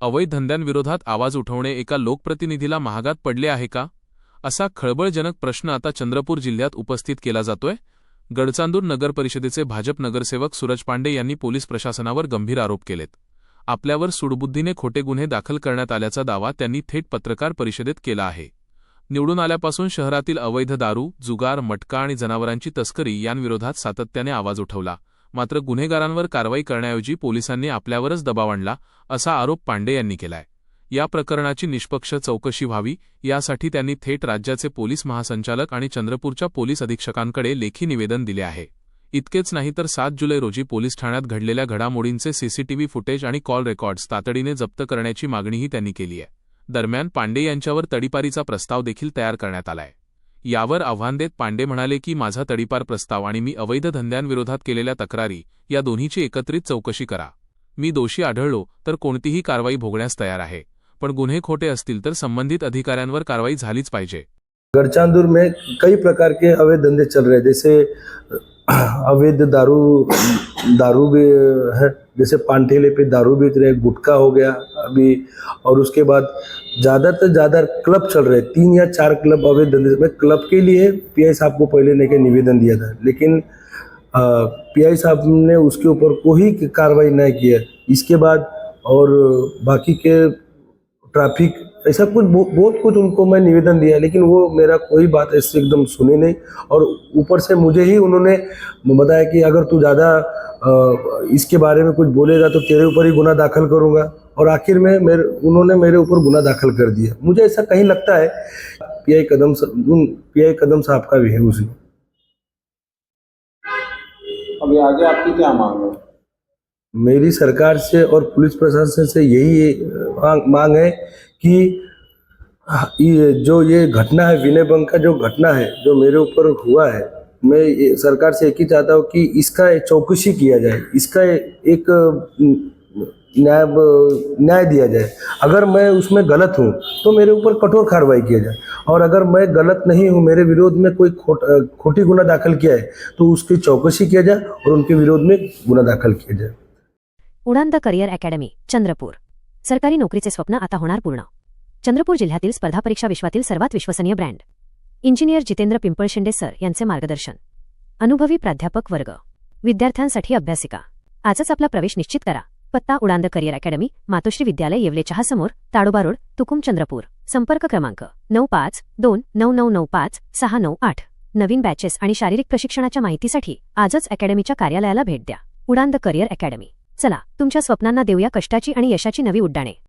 अवैध धंद्यांविरोधात आवाज उठवणे एका लोकप्रतिनिधीला महागात पडले आहे का, असा खळबळजनक प्रश्न आता चंद्रपूर जिल्ह्यात उपस्थित केला जातोय। गडचांदूर नगर परिषदेचे भाजप नगरसेवक सूरज पांडे यांनी पोलीस प्रशासनावर गंभीर आरोप केलेत। आपल्यावर सूडबुद्धीने खोटे गुन्हे दाखल करण्यात आल्याचा दावा त्यांनी थेट पत्रकार परिषदेत केला आहे। निवडून आल्यापासून शहरातील अवैध दारू, जुगार, मटका आणि जनावरांची तस्करी यांविरोधात सातत्याने आवाज उठवला, मात्र गुन्हेगारांवर कारवाई करण्याऐवजी पोलिसांनी आपल्यावरच दबाव आणला, असा आरोप पांडे यांनी केलाय। या प्रकरणाची निष्पक्ष चौकशी व्हावी यासाठी त्यांनी थेट राज्याचे पोलीस महासंचालक आणि चंद्रपूरच्या पोलीस अधीक्षकांकडे लेखी निवेदन दिले आहे। इतकेच नाही तर 7 जुलै रोजी पोलीस ठाण्यात घडलेल्या घडामोडींचे सीसीटीव्ही फुटेज आणि कॉल रेकॉर्ड्स तातडीने जप्त करण्याची मागणीही त्यांनी केली आहे। दरम्यान पांडे यांच्यावर तडीपारीचा प्रस्ताव देखील तयार करण्यात आलाय। यावर आव्हान देत पांडे म्हणाले की माझा तडीपार प्रस्ताव आणि मी अवैध धंद्यांविरोधात केलेल्या तक्रारी या दोन्हीची एकत्रित चौकशी करा। मी दोषी आढळलो तर कोणतीही कारवाई भोगण्यास तयार आहे, पण गुन्हे खोटे असतील तर संबंधित अधिकाऱ्यांवर कारवाई झालीच पाहिजे। गडचांदूर में कई प्रकार के अवैध धंधे चल रहे हैं, जैसे अवैध दारू भी है, जैसे पान ठेले पे दारू बेच रहे, गुटखा हो गया अभी, और उसके बाद ज़्यादा से ज़्यादा क्लब चल रहे हैं, 3 या 4 क्लब अवैध धंधे में। क्लब के लिए पीआई साहब को पहले लेके निवेदन दिया था, लेकिन पीआई साहब ने उसके ऊपर कोई कार्रवाई नहीं की है। इसके बाद और बाकी के ट्रैफिक ऐसा कुछ बहुत कुछ उनको मैं निवेदन दिया, लेकिन वो मेरा कोई बात ऐसे एकदम सुने नहीं। और ऊपर से मुझे ही उन्होंने बताया कि अगर तू ज़्यादा इसके बारे में कुछ बोलेगा तो तेरे ऊपर ही गुना दाखिल करूँगा, और आखिर में उन्होंने मेरे ऊपर गुना दाखिल कर दिया। मुझे ऐसा कहीं लगता है पीआई कदम साहब का भी है उसमें। अभी आगे आपकी क्या मांग है? मेरी सरकार से और पुलिस प्रशासन से यही मांग है कि ये घटना है, विनय बंग का जो घटना है जो मेरे ऊपर हुआ है, मैं सरकार से एक ही चाहता हूँ कि इसका चौकसी किया जाए, इसका एक न्याय दिया जाए। अगर मैं उसमें गलत हूँ तो मेरे ऊपर कठोर कार्रवाई किया जाए, और अगर मैं गलत नहीं हूँ, मेरे विरोध में कोई खोटी गुना दाखिल किया है तो उसकी चौकसी किया जाए और उनके विरोध में गुना दाखिल किया जाए। उडान द करिअर अकॅडमी चंद्रपूर। सरकारी नोकरीचे स्वप्न आता होणार पूर्ण। चंद्रपूर जिल्ह्यातील स्पर्धा परीक्षा विश्वातील सर्वात विश्वसनीय ब्रँड इंजिनियर जितेंद्र पिंपळशिंदे सर यांचे मार्गदर्शन, अनुभवी प्राध्यापक वर्ग, विद्यार्थ्यांसाठी अभ्यासिका। आजच आपला प्रवेश निश्चित करा। पत्ता उडान द करिअर अकॅडमी, मातोश्री विद्यालय, येवले चहा समोर, ताडोबा रोड, तुकुम, चंद्रपूर। संपर्क क्रमांक 9529995698। नवीन बॅचेस आणि शारीरिक प्रशिक्षणाच्या माहितीसाठी आजच अकॅडमीच्या कार्यालयाला भेट द्या। उडान द करिअर अकॅडमी। चला तुमच्या स्वप्नांना देऊया कष्टाची आणि यशाची नवी उड्डाणे।